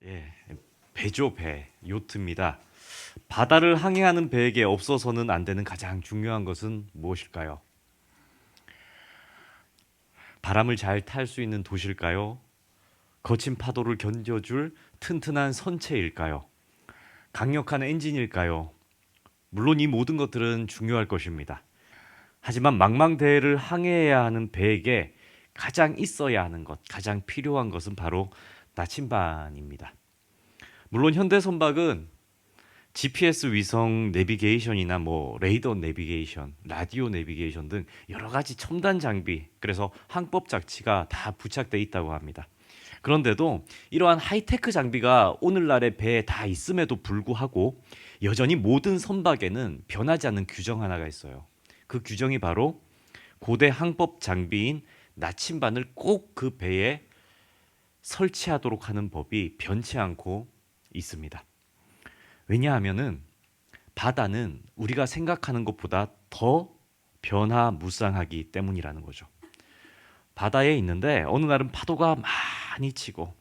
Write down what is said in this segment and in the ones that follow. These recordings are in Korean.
예, 배죠, 배, 요트입니다. 바다를 항해하는 배에게 없어서는 안 되는 가장 중요한 것은 무엇일까요? 바람을 잘 탈 수 있는 도시일까요? 거친 파도를 견뎌줄 튼튼한 선체일까요? 강력한 엔진일까요? 물론 이 모든 것들은 중요할 것입니다. 하지만 망망대해를 항해해야 하는 배에게 가장 있어야 하는 것, 가장 필요한 것은 바로 나침반입니다. 물론 현대 선박은 GPS 위성 내비게이션이나 레이더 내비게이션, 라디오 내비게이션 등 여러 가지 첨단 장비, 그래서 항법 장치가 다 부착돼 있다고 합니다. 그런데도 이러한 하이테크 장비가 오늘날의 배에 다 있음에도 불구하고 여전히 모든 선박에는 변하지 않는 규정 하나가 있어요. 그 규정이 바로 고대 항법 장비인 나침반을 꼭 그 배에 설치하도록 하는 법이 변치 않고 있습니다. 왜냐하면은 바다는 우리가 생각하는 것보다 더 변화무쌍하기 때문이라는 거죠. 바다에 있는데 어느 날은 파도가 많이 치고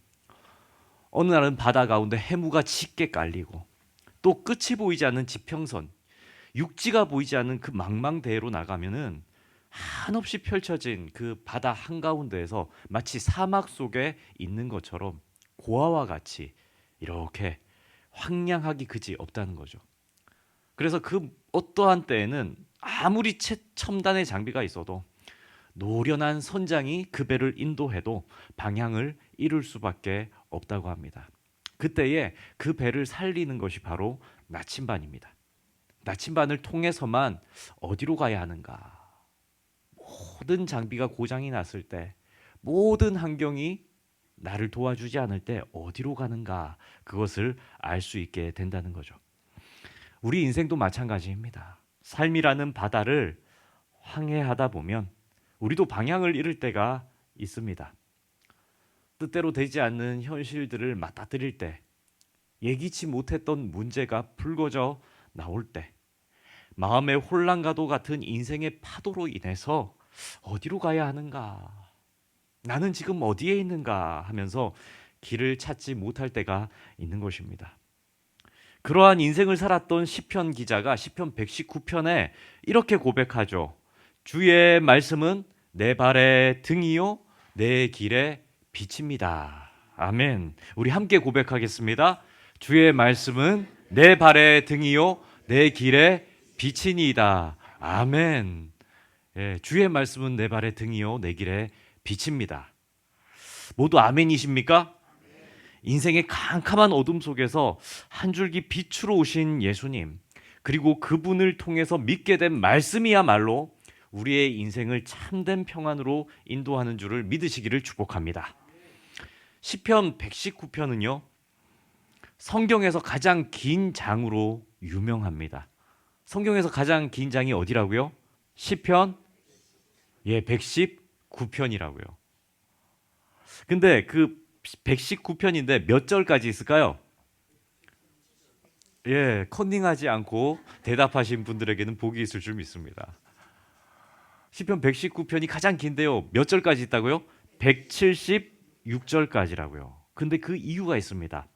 어느 날은 바다 가운데 해무가 짙게 깔리고 또 끝이 보이지 않는 지평선, 육지가 보이지 않는 그 망망대해로 나가면은 한없이 펼쳐진 그 바다 한가운데에서 마치 사막 속에 있는 것처럼 고아와 같이 이렇게 황량하기 그지 없다는 거죠. 그래서 그 어떠한 때에는 아무리 최첨단의 장비가 있어도 노련한 선장이 그 배를 인도해도 방향을 잃을 수밖에 없다고 합니다. 그때에 그 배를 살리는 것이 바로 나침반입니다. 나침반을 통해서만 어디로 가야 하는가? 모든 장비가 고장이 났을 때, 모든 환경이 나를 도와주지 않을 때 어디로 가는가? 그것을 알 수 있게 된다는 거죠. 우리 인생도 마찬가지입니다. 삶이라는 바다를 항해하다 보면 우리도 방향을 잃을 때가 있습니다. 뜻대로 되지 않는 현실들을 맞닥뜨릴 때, 예기치 못했던 문제가 불거져 나올 때, 마음의 혼란과도 같은 인생의 파도로 인해서 어디로 가야 하는가? 나는 지금 어디에 있는가? 하면서 길을 찾지 못할 때가 있는 것입니다. 그러한 인생을 살았던 시편 기자가 시편 119편에 이렇게 고백하죠. 주의 말씀은 내 발의 등이요 내 길의 빛입니다. 아멘. 우리 함께 고백하겠습니다. 주의 말씀은 내 발의 등이요 내 길의 빛이니이다. 아멘. 예, 주의 말씀은 내 발의 등이요 내 길의 빛입니다. 모두 아멘이십니까? 인생의 캄캄한 어둠 속에서 한 줄기 빛으로 오신 예수님, 그리고 그분을 통해서 믿게 된 말씀이야말로 우리의 인생을 참된 평안으로 인도하는 줄을 믿으시기를 축복합니다. 시편 119편은요, 성경에서 가장 긴 장으로 유명합니다. 성경에서 가장 긴 장이 어디라고요? 시편 119편이라고요. 근데 그 119편인데 몇 절까지 있을까요? 예, 컨닝하지 않고 대답하신 분들에게는 복이 있을 줄 믿습니다. 시편 119편이 가장 긴데요. 몇 절까지 있다고요? 176절까지라고요. 근데 그 이유가 있습니다.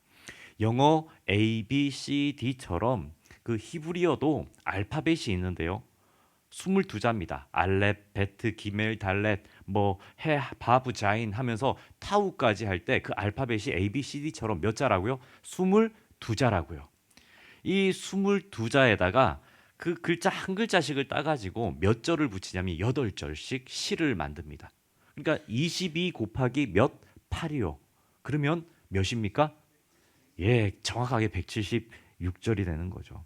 영어 A, B, C, D처럼 그 히브리어도 알파벳이 있는데요. 22자입니다. 알렙, 베트, 기멜, 달렛, 해, 바브, 자인 하면서 타우까지 할 때 그 알파벳이 A, B, C, D처럼 몇 자라고요? 22자라고요. 이 22자에다가 그 글자 한 글자씩을 따가지고 몇 절을 붙이냐면 8절씩 시를 만듭니다. 그러니까 22 곱하기 몇? 8이요. 그러면 몇입니까? 예, 정확하게 176절이 되는 거죠.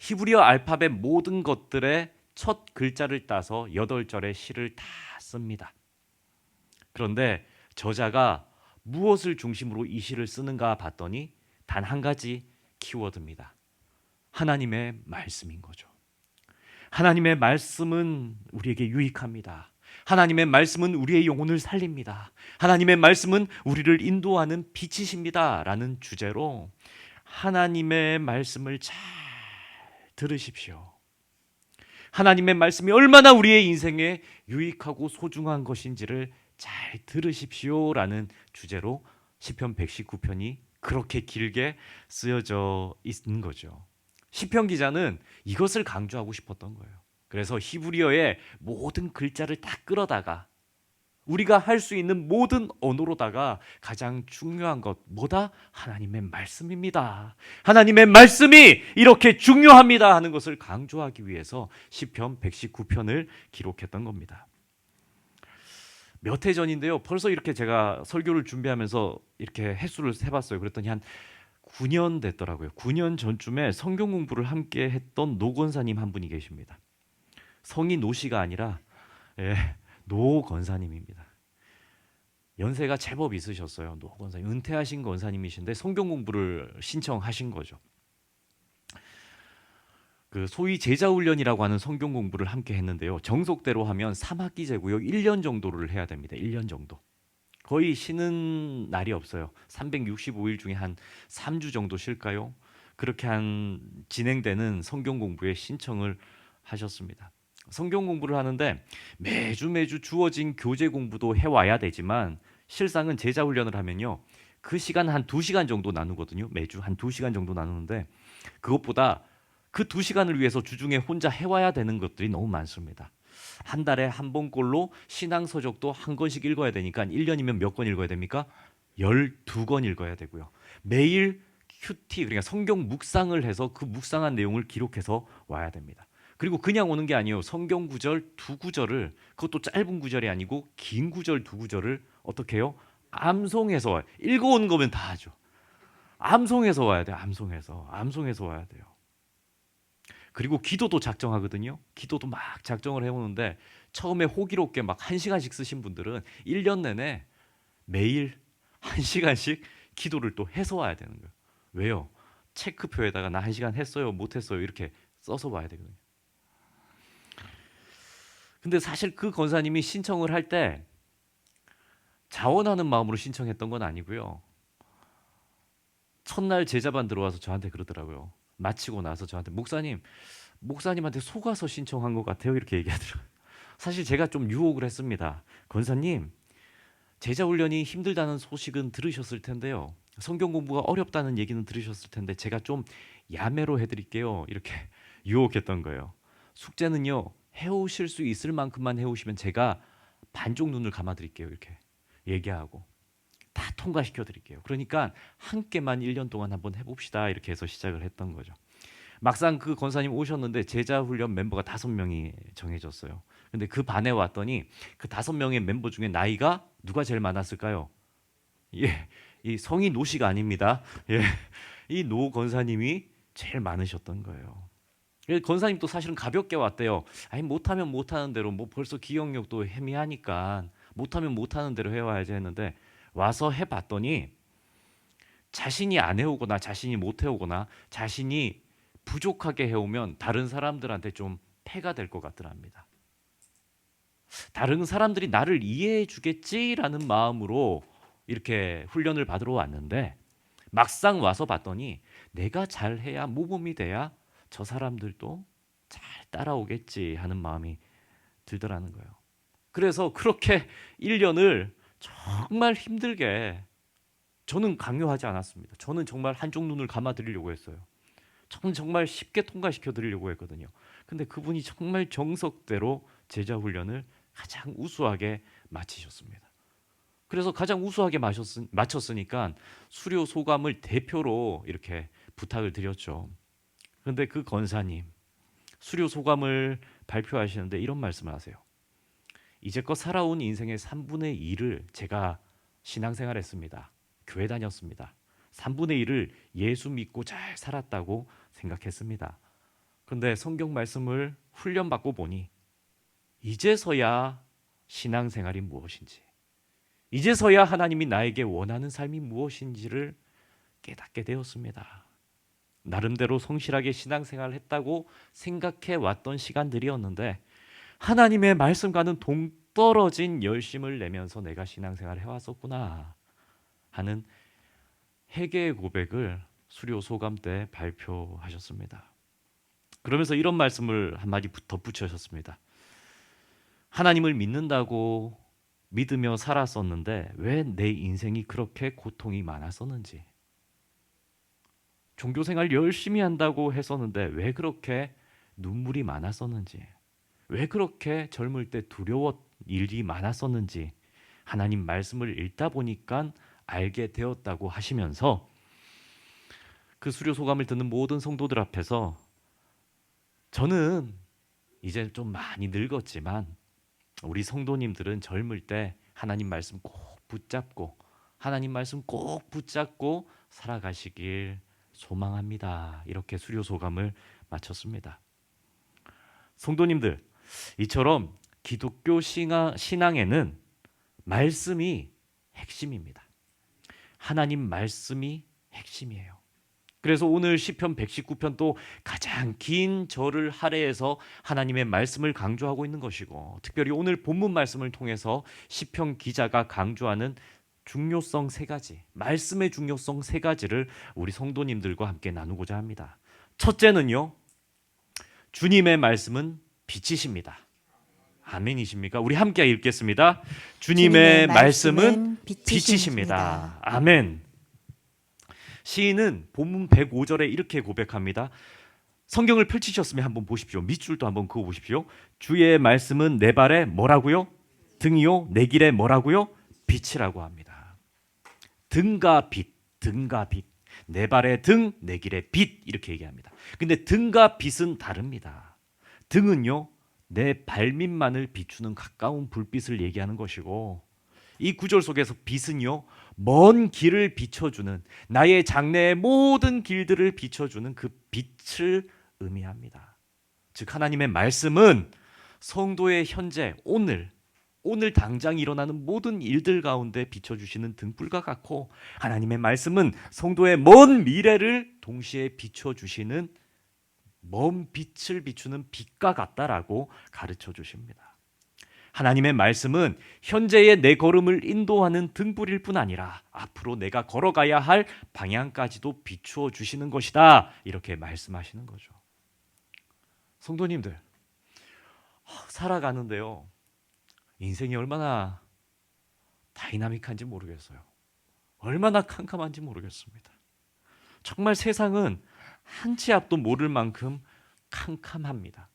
히브리어 알파벳 모든 것들의 첫 글자를 따서 8절의 시를 다 씁니다. 그런데 저자가 무엇을 중심으로 이 시를 쓰는가 봤더니 단 한 가지 키워드입니다. 하나님의 말씀인 거죠. 하나님의 말씀은 우리에게 유익합니다. 하나님의 말씀은 우리의 영혼을 살립니다. 하나님의 말씀은 우리를 인도하는 빛이십니다. 라는 주제로 하나님의 말씀을 잘 들으십시오. 하나님의 말씀이 얼마나 우리의 인생에 유익하고 소중한 것인지를 잘 들으십시오라는 주제로 시편 119편이 그렇게 길게 쓰여져 있는 거죠. 시편 기자는 이것을 강조하고 싶었던 거예요. 그래서 히브리어의 모든 글자를 다 끌어다가 우리가 할 수 있는 모든 언어로다가 가장 중요한 것 뭐다? 하나님의 말씀입니다. 하나님의 말씀이 이렇게 중요합니다 하는 것을 강조하기 위해서 시편 119편을 기록했던 겁니다. 몇 해 전인데요. 벌써 이렇게 제가 설교를 준비하면서 이렇게 횟수를 세봤어요. 그랬더니 한 9년 됐더라고요. 9년 전쯤에 성경 공부를 함께 했던 노 권사님 한 분이 계십니다. 성이 노 씨가 아니라 노 권사님입니다. 연세가 제법 있으셨어요. 노 권사님 은퇴하신 권사님이신데 성경 공부를 신청하신 거죠. 그 소위 제자훈련이라고 하는 성경 공부를 함께 했는데요. 정석대로 하면 3학기제고요. 1년 정도를 해야 됩니다. 1년 정도. 거의 쉬는 날이 없어요. 365일 중에 한 3주 정도 쉴까요? 그렇게 한 진행되는 성경 공부에 신청을 하셨습니다. 성경 공부를 하는데 매주 주어진 교재 공부도 해와야 되지만 실상은 제자 훈련을 하면요. 그 시간 한 2시간 정도 나누거든요. 매주 한 2시간 정도 나누는데 그것보다 그 2시간을 위해서 주중에 혼자 해와야 되는 것들이 너무 많습니다. 한 달에 한 번꼴로 신앙서적도 한 권씩 읽어야 되니까 1년이면 몇 권 읽어야 됩니까? 12권 읽어야 되고요. 매일 큐티 그러니까 성경 묵상을 해서 그 묵상한 내용을 기록해서 와야 됩니다. 그리고 그냥 오는 게 아니에요. 성경 구절 2구절을 그것도 짧은 구절이 아니고 긴 구절 2구절을 어떻게 해요? 암송해서 와요. 읽어온 거면 다 하죠. 암송해서 와야 돼요. 암송해서 와야 돼요. 그리고 기도도 작정하거든요. 기도도 막 작정을 해오는데 처음에 호기롭게 막 1시간씩 쓰신 분들은 1년 내내 매일 1시간씩 기도를 또 해서 와야 되는 거예요. 왜요? 체크표에다가 나 1시간 했어요, 못했어요 이렇게 써서 와야 되거든요. 근데 사실 그 권사님이 신청을 할 때 자원하는 마음으로 신청했던 건 아니고요. 첫날 제자반 들어와서 저한테 그러더라고요. 마치고 나서 저한테 목사님한테 속아서 신청한 것 같아요 이렇게 얘기하더라고요. 사실 제가 좀 유혹을 했습니다. 권사님 제자 훈련이 힘들다는 소식은 들으셨을 텐데요. 성경 공부가 어렵다는 얘기는 들으셨을 텐데 제가 좀 야매로 해드릴게요 이렇게 유혹했던 거예요. 숙제는요 해오실 수 있을 만큼만 해오시면 제가 반쪽 눈을 감아드릴게요 이렇게 얘기하고 다 통과시켜 드릴게요. 그러니까 함께만 1년 동안 한번 해봅시다 이렇게 해서 시작을 했던 거죠. 막상 그 권사님 오셨는데 제자 훈련 멤버가 5명이 정해졌어요. 근데 그 반에 왔더니 그 5명의 멤버 중에 나이가 누가 제일 많았을까요? 예, 이 성이 노 씨가 아닙니다. 예, 이 노 권사님이 제일 많으셨던 거예요. 권사님도 사실은 가볍게 왔대요. 아니 못하면 못하는 대로 뭐 벌써 기억력도 희미하니까 못하면 못하는 대로 해와야지 했는데 와서 해봤더니 자신이 안 해오거나 자신이 못 해오거나 자신이 부족하게 해오면 다른 사람들한테 좀 폐가 될 것 같더랍니다. 다른 사람들이 나를 이해해 주겠지라는 마음으로 이렇게 훈련을 받으러 왔는데 막상 와서 봤더니 내가 잘해야 모범이 돼야 저 사람들도 잘 따라오겠지 하는 마음이 들더라는 거예요. 그래서 그렇게 1년을 정말 힘들게 저는 강요하지 않았습니다. 저는 정말 한쪽 눈을 감아 드리려고 했어요. 저는 정말 쉽게 통과시켜 드리려고 했거든요. 근데 그분이 정말 정석대로 제자 훈련을 가장 우수하게 마치셨습니다. 그래서 가장 우수하게 마쳤으니까 수료 소감을 대표로 이렇게 부탁을 드렸죠. 그런데 그 권사님 수료 소감을 발표하시는데 이런 말씀을 하세요. 이제껏 살아온 인생의 3분의 1을 제가 신앙생활했습니다. 교회 다녔습니다. 3분의 1을 예수 믿고 잘 살았다고 생각했습니다. 그런데 성경 말씀을 훈련받고 보니 이제서야 신앙생활이 무엇인지, 이제서야 하나님이 나에게 원하는 삶이 무엇인지를 깨닫게 되었습니다. 나름대로 성실하게 신앙생활을 했다고 생각해 왔던 시간들이었는데 하나님의 말씀과는 동떨어진 열심을 내면서 내가 신앙생활을 해왔었구나 하는 회개의 고백을 수료 소감 때 발표하셨습니다. 그러면서 이런 말씀을 한마디 덧붙이셨습니다. 하나님을 믿는다고 믿으며 살았었는데 왜 내 인생이 그렇게 고통이 많았었는지, 종교생활 열심히 한다고 했었는데 왜 그렇게 눈물이 많았었는지, 왜 그렇게 젊을 때 두려워 일이 많았었는지 하나님 말씀을 읽다 보니까 알게 되었다고 하시면서 그 수료 소감을 듣는 모든 성도들 앞에서 저는 이제 좀 많이 늙었지만 우리 성도님들은 젊을 때 하나님 말씀 꼭 붙잡고 하나님 말씀 꼭 붙잡고 살아가시길 소망합니다. 이렇게 수료 소감을 마쳤습니다. 성도님들, 이처럼 기독교 신앙에는 말씀이 핵심입니다. 하나님 말씀이 핵심이에요. 그래서 오늘 시편 119편도 가장 긴 절을 할애해서 하나님의 말씀을 강조하고 있는 것이고, 특별히 오늘 본문 말씀을 통해서 시편 기자가 강조하는 중요성 세 가지, 말씀의 중요성 세 가지를 우리 성도님들과 함께 나누고자 합니다. 첫째는요, 주님의 말씀은 빛이십니다. 아멘이십니까? 우리 함께 읽겠습니다. 주님의 말씀은 빛이십니다. 아멘. 시인은 본문 105절에 이렇게 고백합니다. 성경을 펼치셨으면 한번 보십시오. 밑줄도 한번 그어 보십시오. 주의 말씀은 내 발에 뭐라고요? 등이요. 내 길에 뭐라고요? 빛이라고 합니다. 등과 빛, 등과 빛. 내 발의 등, 내 길의 빛 이렇게 얘기합니다. 근데 등과 빛은 다릅니다. 등은요, 내 발밑만을 비추는 가까운 불빛을 얘기하는 것이고, 이 구절 속에서 빛은요, 먼 길을 비춰주는, 나의 장래의 모든 길들을 비춰주는 그 빛을 의미합니다. 즉 하나님의 말씀은 성도의 현재, 오늘 당장 일어나는 모든 일들 가운데 비춰주시는 등불과 같고, 하나님의 말씀은 성도의 먼 미래를 동시에 비춰주시는 먼 빛을 비추는 빛과 같다라고 가르쳐 주십니다. 하나님의 말씀은 현재의 내 걸음을 인도하는 등불일 뿐 아니라 앞으로 내가 걸어가야 할 방향까지도 비추어 주시는 것이다, 이렇게 말씀하시는 거죠. 성도님들, 살아가는데요, 인생이 얼마나 다이나믹한지 모르겠어요. 얼마나 캄캄한지 모르겠습니다. 정말 세상은 한 치 앞도 모를 만큼 캄캄합니다.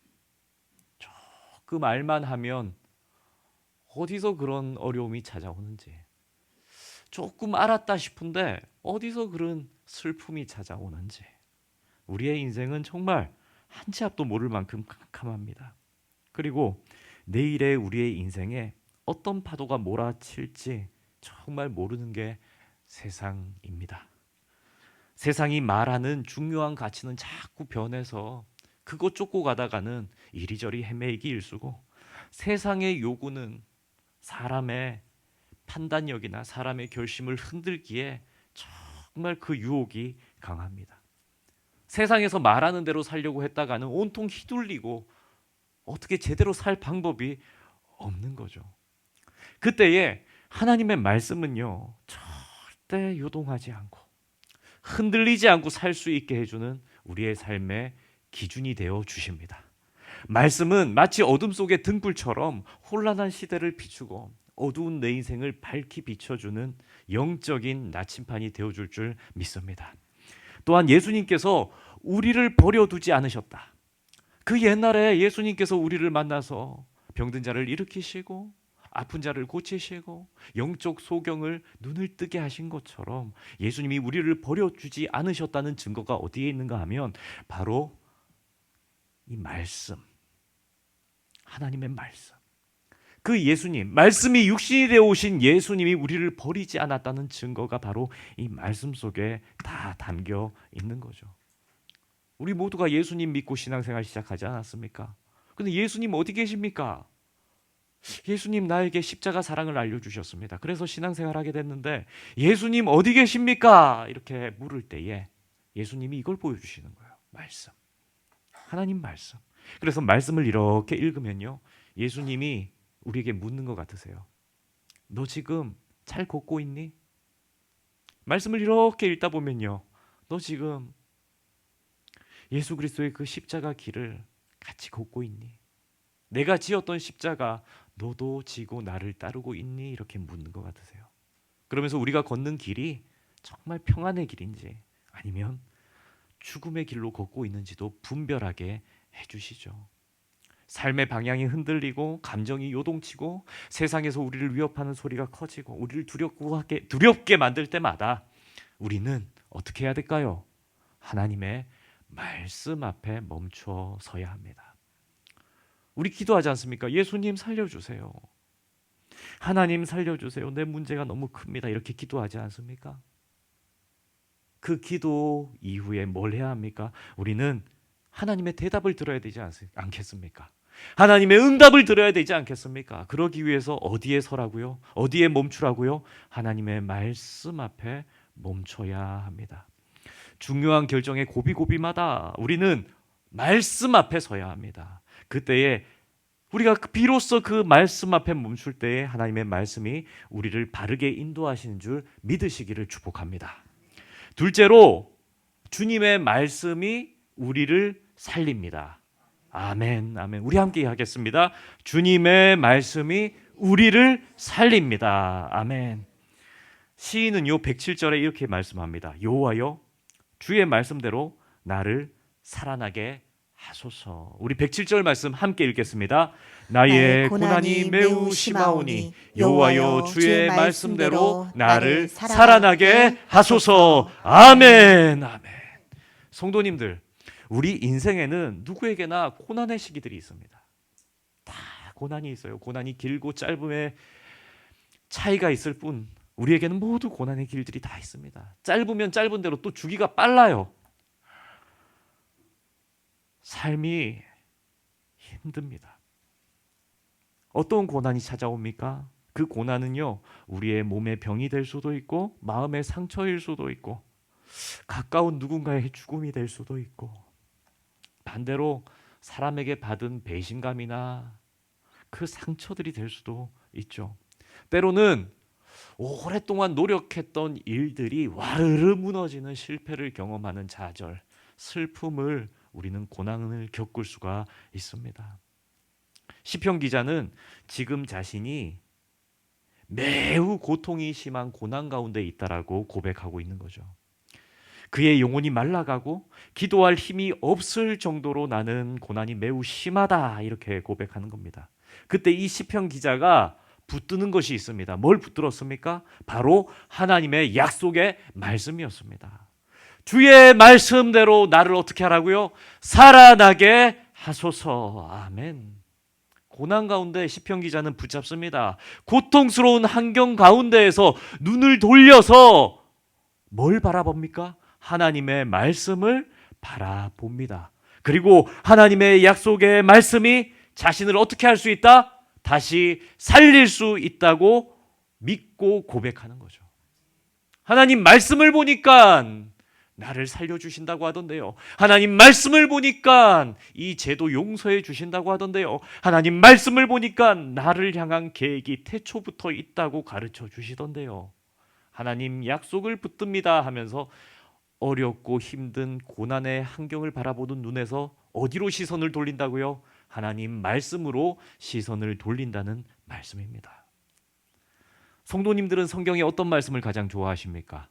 조금 알만 하면 어디서 그런 어려움이 찾아오는지, 조금 알았다 싶은데 어디서 그런 슬픔이 찾아오는지, 우리의 인생은 정말 한 치 앞도 모를 만큼 캄캄합니다. 그리고 내일의 우리의 인생에 어떤 파도가 몰아칠지 정말 모르는 게 세상입니다. 세상이 말하는 중요한 가치는 자꾸 변해서 그것 쫓고 가다가는 이리저리 헤매이기 일쑤고, 세상의 요구는 사람의 판단력이나 사람의 결심을 흔들기에 정말 그 유혹이 강합니다. 세상에서 말하는 대로 살려고 했다가는 온통 휘둘리고 어떻게 제대로 살 방법이 없는 거죠. 그때에 하나님의 말씀은요, 절대 요동하지 않고 흔들리지 않고 살 수 있게 해주는 우리의 삶의 기준이 되어 주십니다. 말씀은 마치 어둠 속의 등불처럼 혼란한 시대를 비추고 어두운 내 인생을 밝히 비춰주는 영적인 나침판이 되어줄 줄 믿습니다. 또한 예수님께서 우리를 버려두지 않으셨다. 그 옛날에 예수님께서 우리를 만나서 병든 자를 일으키시고 아픈 자를 고치시고 영적 소경을 눈을 뜨게 하신 것처럼 예수님이 우리를 버려주지 않으셨다는 증거가 어디에 있는가 하면 바로 이 말씀, 하나님의 말씀, 그 예수님, 말씀이 육신이 되어 오신 예수님이 우리를 버리지 않았다는 증거가 바로 이 말씀 속에 다 담겨 있는 거죠. 우리 모두가 예수님 믿고 신앙생활 시작하지 않았습니까? 근데 예수님 어디 계십니까? 예수님 나에게 십자가 사랑을 알려주셨습니다. 그래서 신앙생활하게 됐는데 예수님 어디 계십니까? 이렇게 물을 때에 예수님이 이걸 보여주시는 거예요. 말씀, 하나님 말씀. 그래서 말씀을 이렇게 읽으면요, 예수님이 우리에게 묻는 것 같으세요. 너 지금 잘 걷고 있니? 말씀을 이렇게 읽다 보면요, 너 지금 예수 그리스도의 그 십자가 길을 같이 걷고 있니? 내가 지었던 십자가 너도 지고 나를 따르고 있니? 이렇게 묻는 것 같으세요. 그러면서 우리가 걷는 길이 정말 평안의 길인지 아니면 죽음의 길로 걷고 있는지도 분별하게 해주시죠. 삶의 방향이 흔들리고 감정이 요동치고 세상에서 우리를 위협하는 소리가 커지고 우리를 두렵게 만들 때마다 우리는 어떻게 해야 될까요? 하나님의 말씀 앞에 멈춰 서야 합니다. 우리 기도하지 않습니까? 예수님 살려주세요. 하나님 살려주세요. 내 문제가 너무 큽니다. 이렇게 기도하지 않습니까? 그 기도 이후에 뭘 해야 합니까? 우리는 하나님의 대답을 들어야 되지 않겠습니까? 하나님의 응답을 들어야 되지 않겠습니까? 그러기 위해서 어디에 서라고요? 어디에 멈추라고요? 하나님의 말씀 앞에 멈춰야 합니다. 중요한 결정의 고비고비마다 우리는 말씀 앞에 서야 합니다. 그때에 우리가 비로소 그 말씀 앞에 멈출 때에 하나님의 말씀이 우리를 바르게 인도하시는 줄 믿으시기를 축복합니다. 둘째로 주님의 말씀이 우리를 살립니다. 아멘, 아멘. 우리 함께 하겠습니다. 주님의 말씀이 우리를 살립니다. 아멘. 시인은요 107절에 이렇게 말씀합니다. 여호와여 주의 말씀대로 나를 살아나게 하소서. 우리 107절 말씀 함께 읽겠습니다. 나의 고난이 매우 심하오니 여호와여 주의 말씀대로 나를 살아나게 하소서. 아멘, 아멘. 성도님들, 우리 인생에는 누구에게나 고난의 시기들이 있습니다. 다 고난이 있어요. 고난이 길고 짧음의 차이가 있을 뿐 우리에게는 모두 고난의 길들이 다 있습니다. 짧으면 짧은 대로 또 주기가 빨라요. 삶이 힘듭니다. 어떤 고난이 찾아옵니까? 그 고난은요, 우리의 몸의 병이 될 수도 있고 마음의 상처일 수도 있고 가까운 누군가의 죽음이 될 수도 있고 반대로 사람에게 받은 배신감이나 그 상처들이 될 수도 있죠. 때로는 오랫동안 노력했던 일들이 와르르 무너지는 실패를 경험하는 좌절, 슬픔을 우리는 고난을 겪을 수가 있습니다. 시편 기자는 지금 자신이 매우 고통이 심한 고난 가운데 있다라고 고백하고 있는 거죠. 그의 영혼이 말라가고 기도할 힘이 없을 정도로 나는 고난이 매우 심하다 이렇게 고백하는 겁니다. 그때 이 시편 기자가 붙드는 것이 있습니다. 뭘 붙들었습니까? 바로 하나님의 약속의 말씀이었습니다. 주의 말씀대로 나를 어떻게 하라고요? 살아나게 하소서. 아멘. 고난 가운데 시편 기자는 붙잡습니다. 고통스러운 환경 가운데에서 눈을 돌려서 뭘 바라봅니까? 하나님의 말씀을 바라봅니다. 그리고 하나님의 약속의 말씀이 자신을 어떻게 할 수 있다? 다시 살릴 수 있다고 믿고 고백하는 거죠. 하나님 말씀을 보니까 나를 살려주신다고 하던데요. 하나님 말씀을 보니까 이 죄도 용서해 주신다고 하던데요. 하나님 말씀을 보니까 나를 향한 계획이 태초부터 있다고 가르쳐 주시던데요. 하나님 약속을 붙듭니다 하면서 어렵고 힘든 고난의 환경을 바라보는 눈에서 어디로 시선을 돌린다고요? 하나님 말씀으로 시선을 돌린다는 말씀입니다. 성도님들은 성경의 어떤 말씀을 가장 좋아하십니까?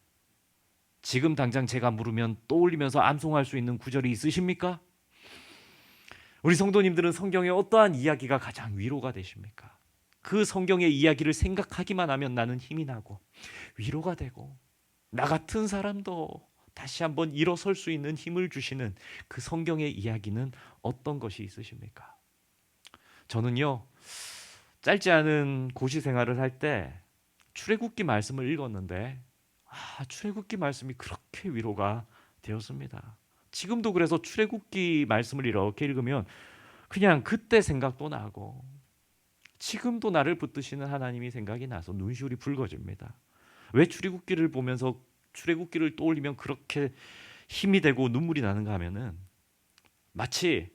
지금 당장 제가 물으면 떠올리면서 암송할 수 있는 구절이 있으십니까? 우리 성도님들은 성경의 어떠한 이야기가 가장 위로가 되십니까? 그 성경의 이야기를 생각하기만 하면 나는 힘이 나고 위로가 되고 나 같은 사람도 다시 한번 일어설 수 있는 힘을 주시는 그 성경의 이야기는 어떤 것이 있으십니까? 저는요, 짧지 않은 고시 생활을 할 때 출애굽기 말씀을 읽었는데 출애굽기 말씀이 그렇게 위로가 되었습니다. 지금도 그래서 출애굽기 말씀을 이렇게 읽으면 그냥 그때 생각도 나고 지금도 나를 붙드시는 하나님이 생각이 나서 눈시울이 붉어집니다. 왜 출애굽기를 보면서 출애굽기를 떠올리면 그렇게 힘이 되고 눈물이 나는가 하면은 마치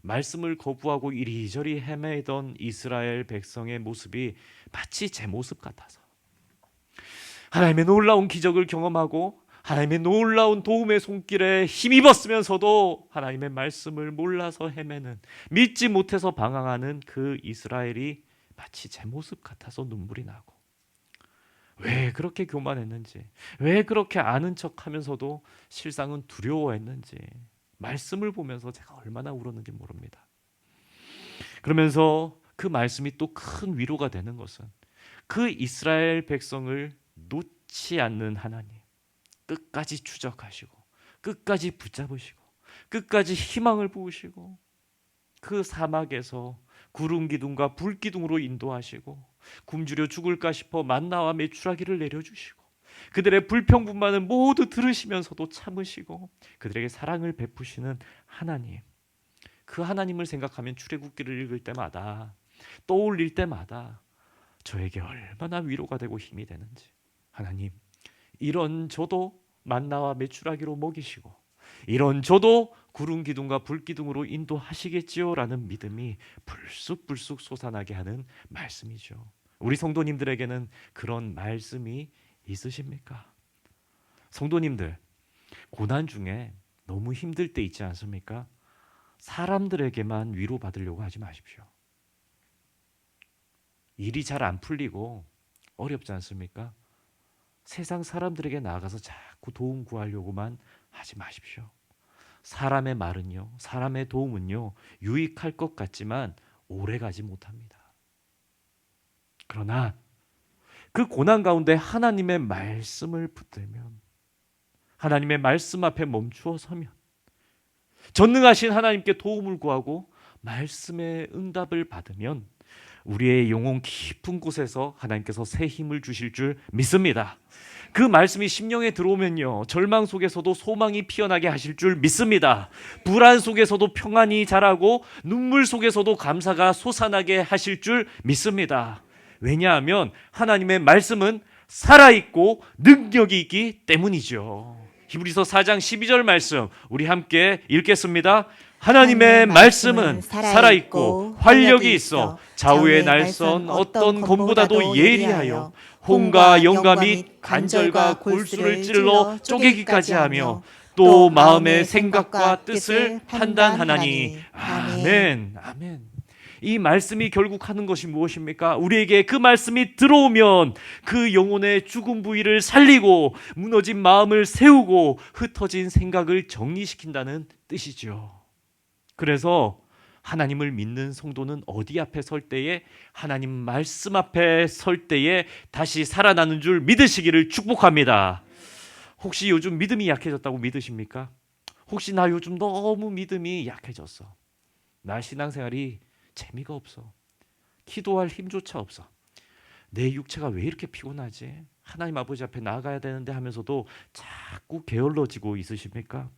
말씀을 거부하고 이리저리 헤매던 이스라엘 백성의 모습이 마치 제 모습 같아서 하나님의 놀라운 기적을 경험하고 하나님의 놀라운 도움의 손길에 힘입었으면서도 하나님의 말씀을 몰라서 헤매는 믿지 못해서 방황하는 그 이스라엘이 마치 제 모습 같아서 눈물이 나고 왜 그렇게 교만했는지, 왜 그렇게 아는 척하면서도 실상은 두려워했는지 말씀을 보면서 제가 얼마나 울었는지 모릅니다. 그러면서 그 말씀이 또 큰 위로가 되는 것은 그 이스라엘 백성을 놓지 않는 하나님, 끝까지 추적하시고 끝까지 붙잡으시고 끝까지 희망을 부으시고 그 사막에서 구름 기둥과 불 기둥으로 인도하시고 굶주려 죽을까 싶어 만나와 메추라기를 내려주시고 그들의 불평분만을 모두 들으시면서도 참으시고 그들에게 사랑을 베푸시는 하나님, 그 하나님을 생각하면 출애굽기를 읽을 때마다 떠올릴 때마다 저에게 얼마나 위로가 되고 힘이 되는지. 하나님, 이런 저도 만나와 메추라기로 먹이시고 이런 저도 구름 기둥과 불 기둥으로 인도하시겠지요라는 믿음이 불쑥불쑥 솟아나게 하는 말씀이죠. 우리 성도님들에게는 그런 말씀이 있으십니까? 성도님들, 고난 중에 너무 힘들 때 있지 않습니까? 사람들에게만 위로받으려고 하지 마십시오. 일이 잘 안 풀리고 어렵지 않습니까? 세상 사람들에게 나아가서 자꾸 도움 구하려고만 하지 마십시오. 사람의 말은요, 사람의 도움은요, 유익할 것 같지만 오래 가지 못합니다. 그러나 그 고난 가운데 하나님의 말씀을 붙들면, 하나님의 말씀 앞에 멈추어 서면, 전능하신 하나님께 도움을 구하고 말씀의 응답을 받으면 우리의 영혼 깊은 곳에서 하나님께서 새 힘을 주실 줄 믿습니다. 그 말씀이 심령에 들어오면요, 절망 속에서도 소망이 피어나게 하실 줄 믿습니다. 불안 속에서도 평안이 자라고 눈물 속에서도 감사가 솟아나게 하실 줄 믿습니다. 왜냐하면 하나님의 말씀은 살아있고 능력이 있기 때문이죠. 히브리서 4장 12절 말씀 우리 함께 읽겠습니다. 하나님의 말씀은 살아있고 활력이 있어 좌우의 날선 어떤 검보다도 예리하여 혼과 영과 및 간절과 골수를 찔러 쪼개기까지 하며 또 마음의 생각과 뜻을 판단하나니. 아멘. 아멘. 이 말씀이 결국 하는 것이 무엇입니까? 우리에게 그 말씀이 들어오면 그 영혼의 죽은 부위를 살리고 무너진 마음을 세우고 흩어진 생각을 정리시킨다는 뜻이죠. 그래서 하나님을 믿는 성도는 어디 앞에 설 때에, 하나님 말씀 앞에 설 때에 다시 살아나는 줄 믿으시기를 축복합니다. 혹시 요즘 믿음이 약해졌다고 믿으십니까? 혹시 나 요즘 너무 믿음이 약해졌어, 나 신앙생활이 재미가 없어, 기도할 힘조차 없어, 내 육체가 왜 이렇게 피곤하지, 하나님 아버지 앞에 나아가야 되는데 하면서도 자꾸 게을러지고 있으십니까?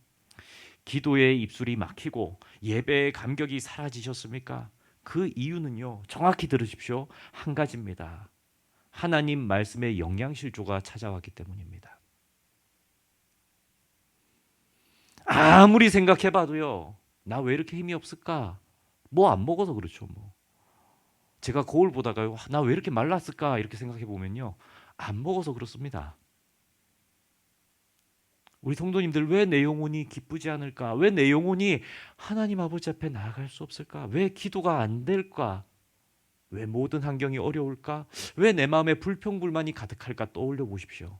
기도의 입술이 막히고 예배의 감격이 사라지셨습니까? 그 이유는요, 정확히 들으십시오, 한 가지입니다. 하나님 말씀의 영양실조가 찾아왔기 때문입니다. 아무리 생각해봐도요, 나 왜 이렇게 힘이 없을까? 뭐 안 먹어서 그렇죠. 뭐 제가 거울 보다가요, 나 왜 이렇게 말랐을까 이렇게 생각해 보면요, 안 먹어서 그렇습니다. 우리 성도님들, 왜 내 영혼이 기쁘지 않을까? 왜 내 영혼이 하나님 아버지 앞에 나아갈 수 없을까? 왜 기도가 안 될까? 왜 모든 환경이 어려울까? 왜 내 마음에 불평불만이 가득할까? 떠올려 보십시오.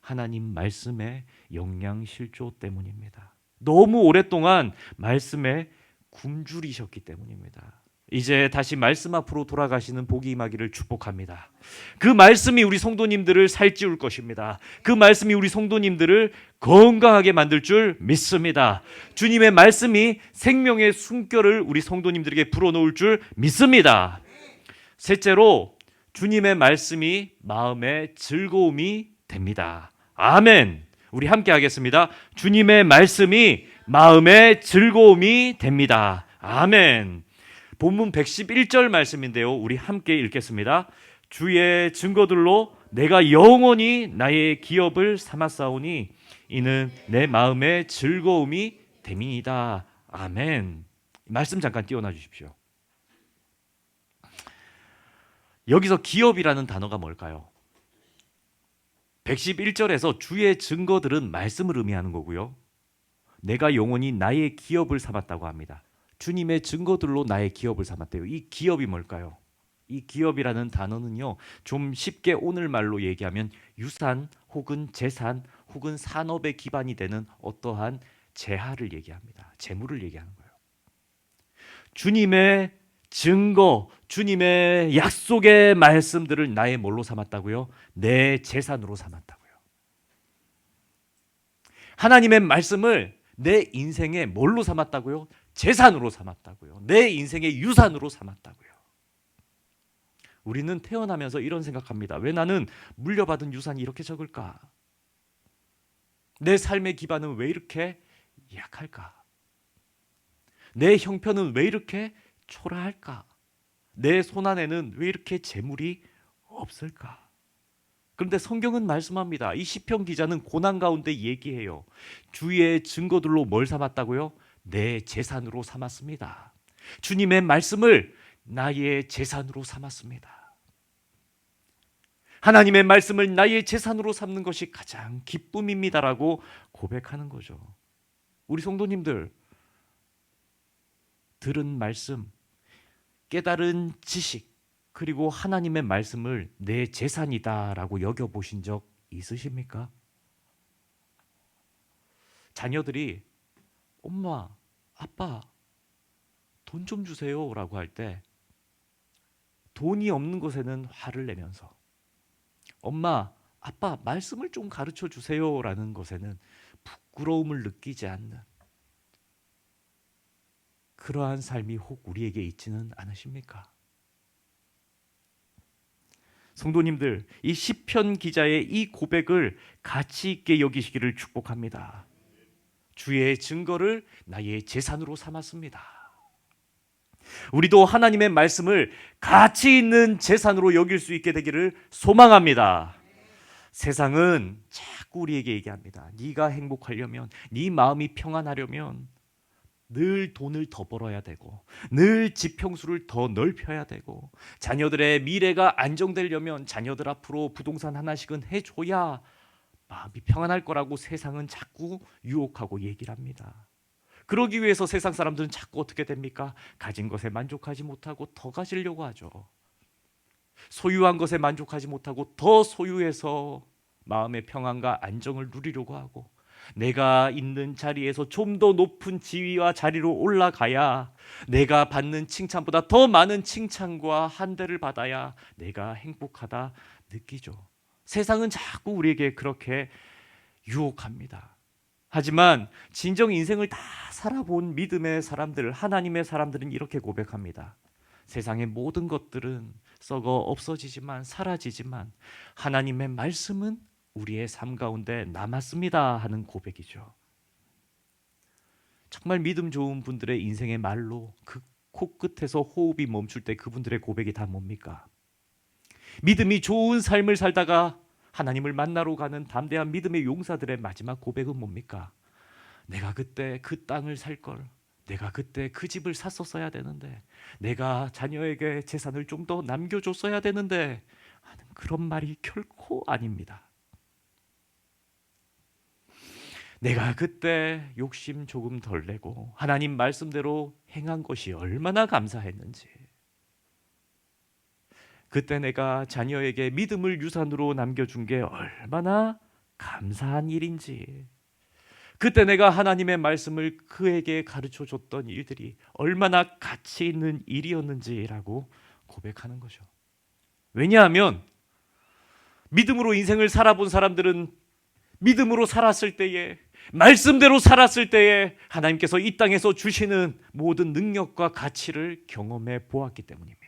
하나님 말씀의 영양실조 때문입니다. 너무 오랫동안 말씀에 굶주리셨기 때문입니다. 이제 다시 말씀 앞으로 돌아가시는 복이 임하기를 축복합니다. 그 말씀이 우리 성도님들을 살찌울 것입니다. 그 말씀이 우리 성도님들을 건강하게 만들 줄 믿습니다. 주님의 말씀이 생명의 숨결을 우리 성도님들에게 불어넣을 줄 믿습니다. 셋째로, 주님의 말씀이 마음의 즐거움이 됩니다. 아멘. 우리 함께 하겠습니다. 주님의 말씀이 마음의 즐거움이 됩니다. 아멘. 본문 111절 말씀인데요, 우리 함께 읽겠습니다. 주의 증거들로 내가 영원히 나의 기업을 삼았사오니 이는 내 마음의 즐거움이 됨이니이다. 아멘. 말씀 잠깐 띄워놔 주십시오. 여기서 기업이라는 단어가 뭘까요? 111절에서 주의 증거들은 말씀을 의미하는 거고요, 내가 영원히 나의 기업을 삼았다고 합니다. 주님의 증거들로 나의 기업을 삼았대요. 이 기업이 뭘까요? 이 기업이라는 단어는요, 좀 쉽게 오늘 말로 얘기하면 유산 혹은 재산 혹은 산업의 기반이 되는 어떠한 재화를 얘기합니다. 재물을 얘기하는 거예요. 주님의 증거, 주님의 약속의 말씀들을 나의 뭘로 삼았다고요? 내 재산으로 삼았다고요. 하나님의 말씀을 내 인생의 뭘로 삼았다고요? 재산으로 삼았다고요. 내 인생의 유산으로 삼았다고요. 우리는 태어나면서 이런 생각합니다. 왜 나는 물려받은 유산이 이렇게 적을까? 내 삶의 기반은 왜 이렇게 약할까? 내 형편은 왜 이렇게 초라할까? 내 손안에는 왜 이렇게 재물이 없을까? 그런데 성경은 말씀합니다. 이 시편 기자는 고난 가운데 얘기해요. 주의 증거들로 뭘 삼았다고요? 내 재산으로 삼았습니다. 주님의 말씀을 나의 재산으로 삼았습니다. 하나님의 말씀을 나의 재산으로 삼는 것이 가장 기쁨입니다라고 고백하는 거죠. 우리 성도님들, 들은 말씀, 깨달은 지식, 그리고 하나님의 말씀을 내 재산이다라고 여겨보신 적 있으십니까? 자녀들이 엄마, 아빠, 돈 좀 주세요 라고 할 때 돈이 없는 곳에는 화를 내면서 엄마, 아빠, 말씀을 좀 가르쳐 주세요 라는 것에는 부끄러움을 느끼지 않는 그러한 삶이 혹 우리에게 있지는 않으십니까? 성도님들, 이 시편 기자의 이 고백을 가치 있게 여기시기를 축복합니다. 주의 증거를 나의 재산으로 삼았습니다. 우리도 하나님의 말씀을 가치 있는 재산으로 여길 수 있게 되기를 소망합니다. 세상은 자꾸 우리에게 얘기합니다. 네가 행복하려면, 네 마음이 평안하려면 늘 돈을 더 벌어야 되고 늘 지평수를 더 넓혀야 되고 자녀들의 미래가 안정되려면 자녀들 앞으로 부동산 하나씩은 해줘야 마음이 평안할 거라고 세상은 자꾸 유혹하고 얘기를 합니다. 그러기 위해서 세상 사람들은 자꾸 어떻게 됩니까? 가진 것에 만족하지 못하고 더 가지려고 하죠. 소유한 것에 만족하지 못하고 더 소유해서 마음의 평안과 안정을 누리려고 하고 내가 있는 자리에서 좀 더 높은 지위와 자리로 올라가야 내가 받는 칭찬보다 더 많은 칭찬과 한대를 받아야 내가 행복하다 느끼죠. 세상은 자꾸 우리에게 그렇게 유혹합니다. 하지만 진정 인생을 다 살아본 믿음의 사람들, 하나님의 사람들은 이렇게 고백합니다. 세상의 모든 것들은 썩어 없어지지만 사라지지만 하나님의 말씀은 우리의 삶 가운데 남았습니다 하는 고백이죠. 정말 믿음 좋은 분들의 인생의 말로 그 코끝에서 호흡이 멈출 때 그분들의 고백이 다 뭡니까? 믿음이 좋은 삶을 살다가 하나님을 만나러 가는 담대한 믿음의 용사들의 마지막 고백은 뭡니까? 내가 그때 그 땅을 살 걸, 내가 그때 그 집을 샀었어야 되는데, 내가 자녀에게 재산을 좀 더 남겨줬어야 되는데 하는 그런 말이 결코 아닙니다. 내가 그때 욕심 조금 덜 내고 하나님 말씀대로 행한 것이 얼마나 감사했는지, 그때 내가 자녀에게 믿음을 유산으로 남겨준 게 얼마나 감사한 일인지, 그때 내가 하나님의 말씀을 그에게 가르쳐 줬던 일들이 얼마나 가치 있는 일이었는지라고 고백하는 거죠. 왜냐하면 믿음으로 인생을 살아본 사람들은 믿음으로 살았을 때에, 말씀대로 살았을 때에 하나님께서 이 땅에서 주시는 모든 능력과 가치를 경험해 보았기 때문입니다.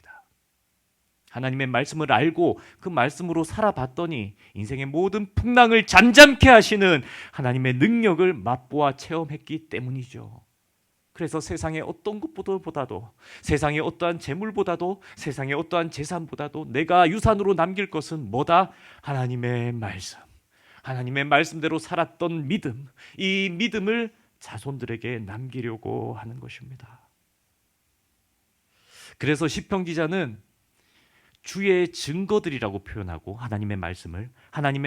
하나님의 말씀을 알고 그 말씀으로 살아봤더니 인생의 모든 풍랑을 잠잠케 하시는 하나님의 능력을 맛보아 체험했기 때문이죠. 그래서 세상의 어떤 것보다도, 세상의 어떠한 재물보다도, 세상의 어떠한 재산보다도 내가 유산으로 남길 것은 뭐다? 하나님의 말씀. 하나님의 말씀대로 살았던 믿음, 이 믿음을 자손들에게 남기려고 하는 것입니다. 그래서 시편 기자는 주의 증거들이라고 표현하고 하나님의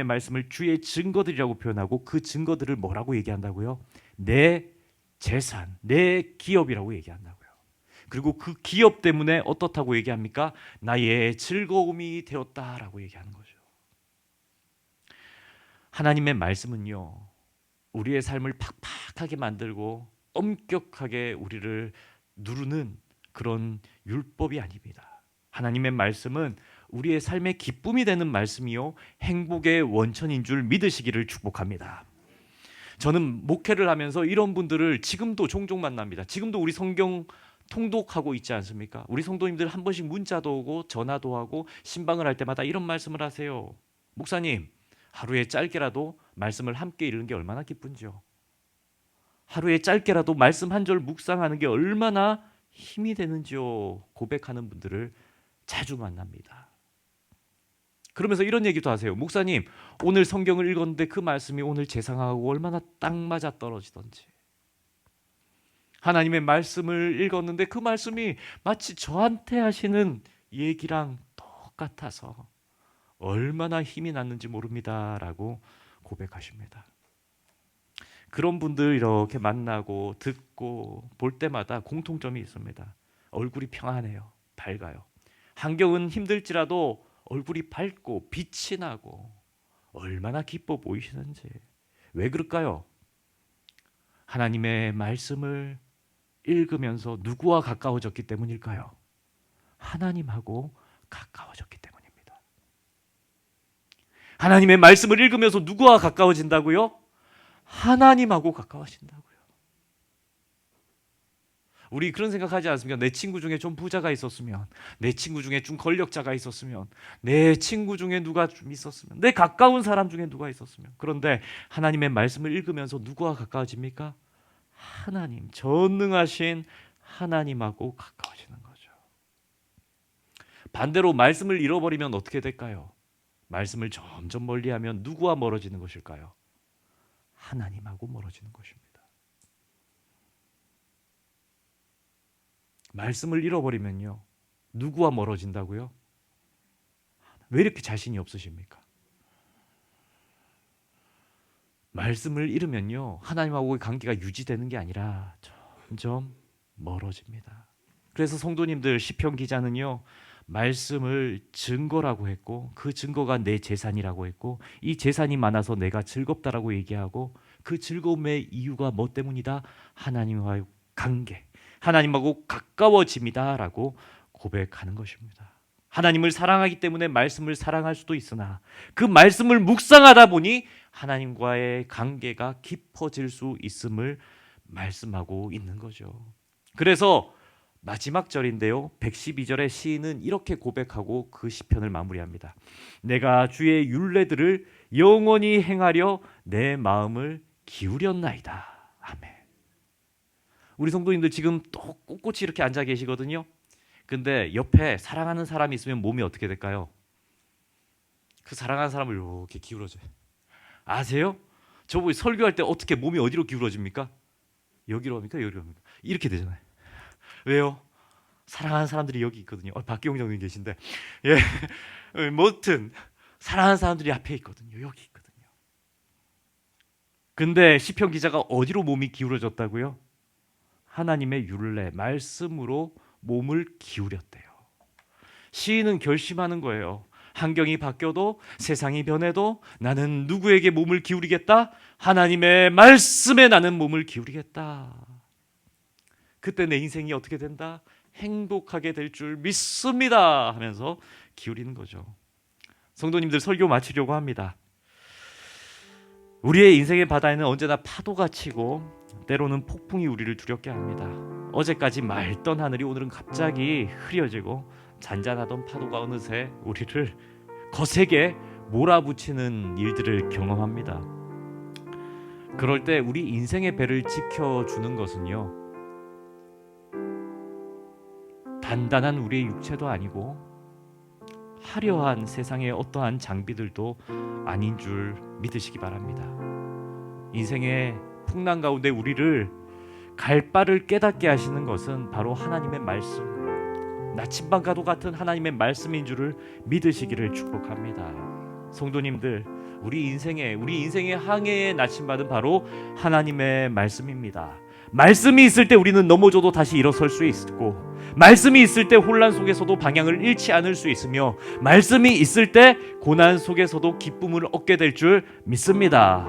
말씀을 주의 증거들이라고 표현하고 그 증거들을 뭐라고 얘기한다고요? 내 재산, 내 기업이라고 얘기한다고요. 그리고 그 기업 때문에 어떻다고 얘기합니까? 나의 즐거움이 되었다라고 얘기하는 거죠. 하나님의 말씀은요, 우리의 삶을 팍팍하게 만들고 엄격하게 우리를 누르는 그런 율법이 아닙니다. 하나님의 말씀은 우리의 삶의 기쁨이 되는 말씀이요, 행복의 원천인 줄 믿으시기를 축복합니다. 저는 목회를 하면서 이런 분들을 지금도 종종 만납니다. 지금도 우리 성경 통독하고 있지 않습니까? 우리 성도님들 한 번씩 문자도 오고 전화도 하고 신방을 할 때마다 이런 말씀을 하세요. 목사님, 하루에 짧게라도 말씀을 함께 읽는 게 얼마나 기쁜지요. 하루에 짧게라도 말씀 한 절 묵상하는 게 얼마나 힘이 되는지요. 고백하는 분들을 자주 만납니다. 그러면서 이런 얘기도 하세요. 목사님, 오늘 성경을 읽었는데 그 말씀이 오늘 제 상황하고 얼마나 딱 맞아 떨어지던지. 하나님의 말씀을 읽었는데 그 말씀이 마치 저한테 하시는 얘기랑 똑같아서 얼마나 힘이 났는지 모릅니다라고 고백하십니다. 그런 분들 이렇게 만나고 듣고 볼 때마다 공통점이 있습니다. 얼굴이 평안해요. 밝아요. 환경은 힘들지라도 얼굴이 밝고 빛이 나고 얼마나 기뻐 보이시는지. 왜 그럴까요? 하나님의 말씀을 읽으면서 누구와 가까워졌기 때문일까요? 하나님하고 가까워졌기 때문입니다. 하나님의 말씀을 읽으면서 누구와 가까워진다고요? 하나님하고 가까워진다고요. 우리 그런 생각하지 않습니까? 내 친구 중에 좀 부자가 있었으면, 내 친구 중에 좀 권력자가 있었으면, 내 친구 중에 누가 좀 있었으면, 내 가까운 사람 중에 누가 있었으면. 그런데 하나님의 말씀을 읽으면서 누구와 가까워집니까? 하나님, 전능하신 하나님하고 가까워지는 거죠. 반대로 말씀을 잃어버리면 어떻게 될까요? 말씀을 점점 멀리하면 누구와 멀어지는 것일까요? 하나님하고 멀어지는 것입니다. 말씀을 잃어버리면요, 누구와 멀어진다고요? 왜 이렇게 자신이 없으십니까? 말씀을 잃으면요, 하나님하고의 관계가 유지되는 게 아니라 점점 멀어집니다. 그래서 성도님들, 시편 기자는요, 말씀을 증거라고 했고 그 증거가 내 재산이라고 했고 이 재산이 많아서 내가 즐겁다라고 얘기하고 그 즐거움의 이유가 뭐 때문이다? 하나님과의 관계, 하나님하고 가까워짐이다라고 고백하는 것입니다. 하나님을 사랑하기 때문에 말씀을 사랑할 수도 있으나 그 말씀을 묵상하다 보니 하나님과의 관계가 깊어질 수 있음을 말씀하고 있는 거죠. 그래서 마지막 절인데요, 112절의 시인은 이렇게 고백하고 그 시편을 마무리합니다. 내가 주의 율례들을 영원히 행하려 내 마음을 기울였나이다. 아멘. 우리 성도님들 지금 또 꼿꼿이 이렇게 앉아 계시거든요. 근데 옆에 사랑하는 사람이 있으면 몸이 어떻게 될까요? 그 사랑하는 사람을 이렇게 기울어져요. 아세요? 저보고 설교할 때 어떻게 몸이 어디로 기울어집니까? 여기로 합니까? 여기로 합니까? 이렇게 되잖아요. 왜요? 사랑하는 사람들이 여기 있거든요. 박기용 장님 계신데, 예, 뭐든 사랑하는 사람들이 앞에 있거든요. 여기 있거든요. 근데 시편 기자가 어디로 몸이 기울어졌다고요? 하나님의 율례, 말씀으로 몸을 기울였대요. 시인은 결심하는 거예요. 환경이 바뀌어도 세상이 변해도 나는 누구에게 몸을 기울이겠다? 하나님의 말씀에 나는 몸을 기울이겠다. 그때 내 인생이 어떻게 된다? 행복하게 될 줄 믿습니다 하면서 기울이는 거죠. 성도님들, 설교 마치려고 합니다. 우리의 인생의 바다에는 언제나 파도가 치고 때로는 폭풍이 우리를 두렵게 합니다. 어제까지 맑던 하늘이 오늘은 갑자기 흐려지고 잔잔하던 파도가 어느새 우리를 거세게 몰아붙이는 일들을 경험합니다. 그럴 때 우리 인생의 배를 지켜주는 것은요, 단단한 우리의 육체도 아니고 화려한 세상의 어떠한 장비들도 아닌 줄 믿으시기 바랍니다. 인생의 풍랑 가운데 우리를 갈 바를 깨닫게 하시는 것은 바로 하나님의 말씀, 나침반과도 같은 하나님의 말씀인 줄을 믿으시기를 축복합니다. 성도님들, 우리 인생의 항해의 나침반은 바로 하나님의 말씀입니다. 말씀이 있을 때 우리는 넘어져도 다시 일어설 수 있고, 말씀이 있을 때 혼란 속에서도 방향을 잃지 않을 수 있으며, 말씀이 있을 때 고난 속에서도 기쁨을 얻게 될 줄 믿습니다.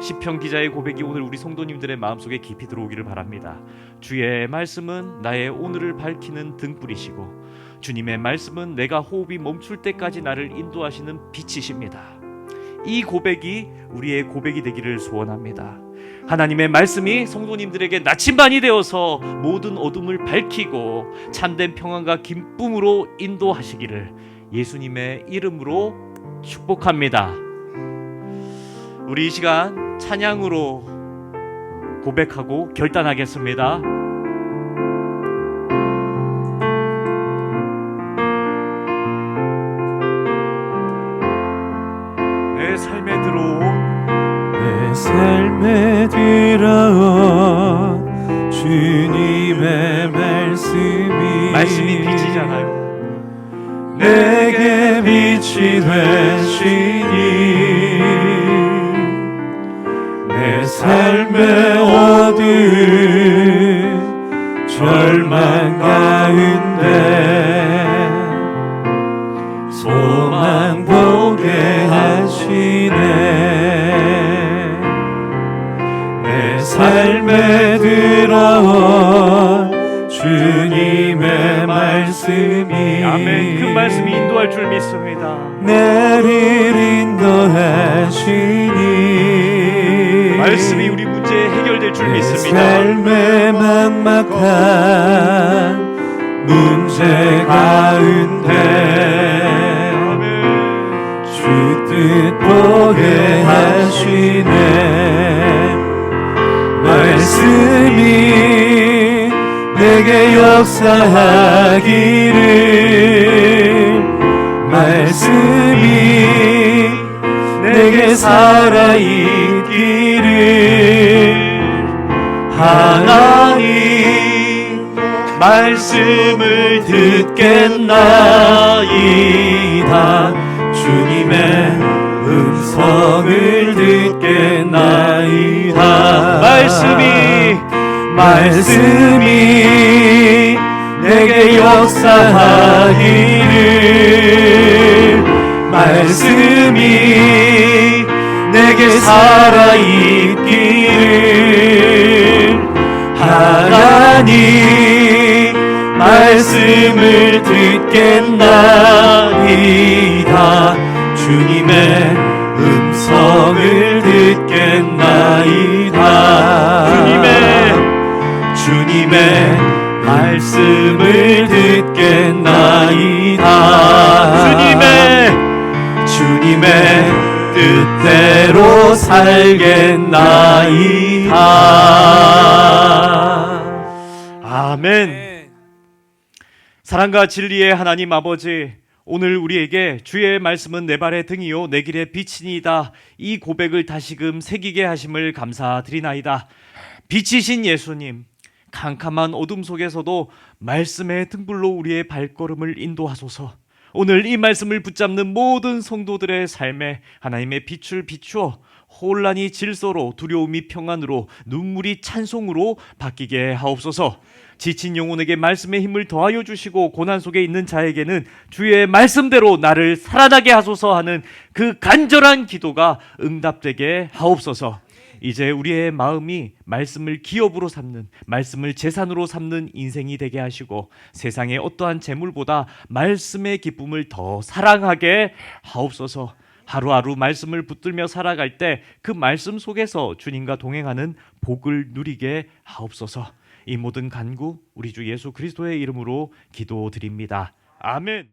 시편 기자의 고백이 오늘 우리 성도님들의 마음속에 깊이 들어오기를 바랍니다. 주의 말씀은 나의 오늘을 밝히는 등불이시고, 주님의 말씀은 내가 호흡이 멈출 때까지 나를 인도하시는 빛이십니다. 이 고백이 우리의 고백이 되기를 소원합니다. 하나님의 말씀이 성도님들에게 나침반이 되어서 모든 어둠을 밝히고 참된 평안과 기쁨으로 인도하시기를 예수님의 이름으로 축복합니다. 우리 이 시간 찬양으로 고백하고 결단하겠습니다. 내 삶에 들어온 주님의 말씀이 빛이잖아요. 내게 빛이 되시니 내 삶의 어두운 절망 가운데 소망 보게 하시네. 내 삶에 들어온 주님의 말씀이, 아멘. 그 말씀이 인도할 줄 믿습니다. 나를 인도하시니 말씀이 우리 문제 해결될 줄 믿습니다. 삶의 막막한 문제 가운데 주 뜻 보게 하시네. 말씀이 내게 역사하기를, 말씀이 내게 살아있기를, 하나님 말씀을 듣겠나이다. 주님의 음성을 듣겠나이다. 말씀이 내게 역사하기를, 말씀이 내게 살아있기를, 하나님 말씀을 듣겠나이다. 주님의 음성을 듣겠나이다. 주님의 말씀을 듣겠나이다. 주님의 뜻대로 살겠나이다. 아멘. 사랑과 진리의 하나님 아버지, 오늘 우리에게 주의 말씀은 내 발의 등이요 내 길의 빛이니이다, 이 고백을 다시금 새기게 하심을 감사드리나이다. 빛이신 예수님, 캄캄한 어둠 속에서도 말씀의 등불로 우리의 발걸음을 인도하소서. 오늘 이 말씀을 붙잡는 모든 성도들의 삶에 하나님의 빛을 비추어 혼란이 질서로, 두려움이 평안으로, 눈물이 찬송으로 바뀌게 하옵소서. 지친 영혼에게 말씀의 힘을 더하여 주시고, 고난 속에 있는 자에게는 주의 말씀대로 나를 살아나게 하소서 하는 그 간절한 기도가 응답되게 하옵소서. 이제 우리의 마음이 말씀을 기업으로 삼는, 말씀을 재산으로 삼는 인생이 되게 하시고, 세상의 어떠한 재물보다 말씀의 기쁨을 더 사랑하게 하옵소서. 하루하루 말씀을 붙들며 살아갈 때 그 말씀 속에서 주님과 동행하는 복을 누리게 하옵소서. 이 모든 간구 우리 주 예수 그리스도의 이름으로 기도드립니다. 아멘.